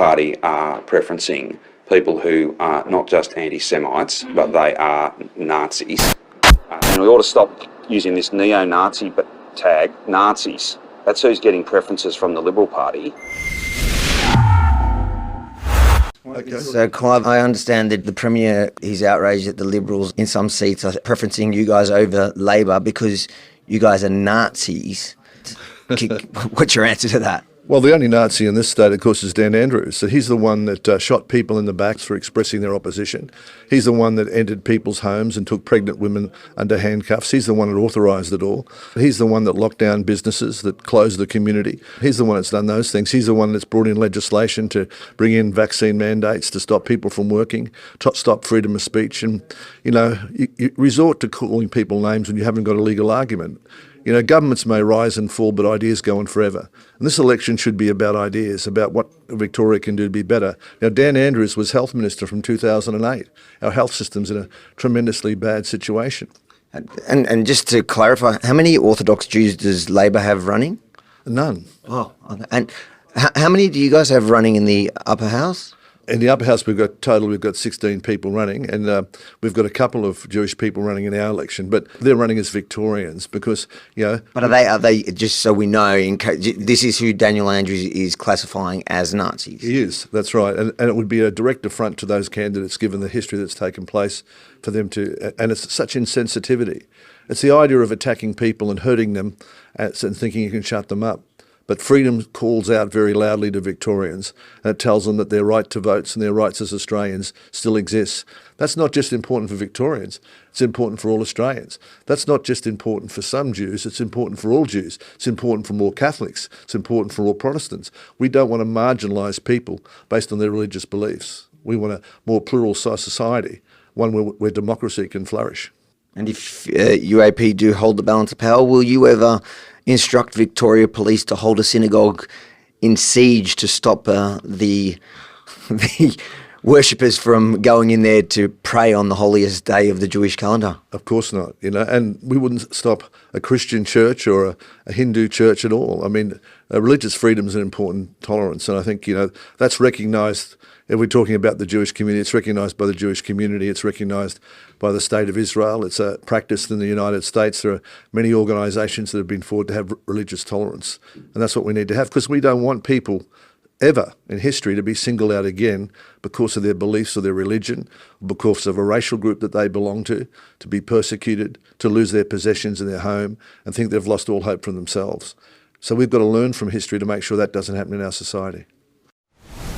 Party are preferencing people who are not just anti-Semites, but they are Nazis. And we ought to stop using this neo-Nazi tag, Nazis. That's who's getting preferences from the Liberal Party. Okay. So, Clive, I understand that the Premier is outraged that the Liberals in some seats are preferencing you guys over Labor because you guys are Nazis. What's your answer to that? Well, the only Nazi in this state, of course, is Dan Andrews. So he's the one that shot people in the backs for expressing their opposition. He's the one that entered people's homes and took pregnant women under handcuffs. He's the one that authorised it all. He's the one that locked down businesses, that closed the community. He's the one that's done those things. He's the one that's brought in legislation to bring in vaccine mandates to stop people from working, to stop freedom of speech. And, you resort to calling people names when you haven't got a legal argument. Governments may rise and fall, but ideas go on forever. And this election should be about ideas, about what Victoria can do to be better. Now, Dan Andrews was Health Minister from 2008. Our health system's in a tremendously bad situation. And just to clarify, how many Orthodox Jews does Labor have running? None. Oh, okay. And how many do you guys have running in the upper house? In the upper house, we've got 16 people running, and we've got a couple of Jewish people running in our election, but they're running as Victorians because, But are they just so we know? This is who Daniel Andrews is classifying as Nazis. He is. That's right, and it would be a direct affront to those candidates given the history that's taken place for them to, and it's such insensitivity. It's the idea of attacking people and hurting them, and thinking you can shut them up. But freedom calls out very loudly to Victorians, and it tells them that their right to votes and their rights as Australians still exists. That's not just important for Victorians, it's important for all Australians. That's not just important for some Jews, it's important for all Jews. It's important for more Catholics, it's important for all Protestants. We don't want to marginalise people based on their religious beliefs. We want a more plural society, one where democracy can flourish. And if UAP do hold the balance of power, will you ever instruct Victoria Police to hold a synagogue in siege to stop the worshippers from going in there to pray on the holiest day of the Jewish calendar? Of course not, and we wouldn't stop a Christian church or a Hindu church at all. I mean, religious freedom is an important tolerance, and I think, that's recognised. If we're talking about the Jewish community, it's recognised by the Jewish community, it's recognised by the State of Israel, it's practiced in the United States. There are many organisations that have been forward to have religious tolerance, and that's what we need to have, because we don't want people ever in history to be singled out again because of their beliefs or their religion, because of a racial group that they belong to be persecuted, to lose their possessions in their home and think they've lost all hope from themselves. So we've got to learn from history to make sure that doesn't happen in our society.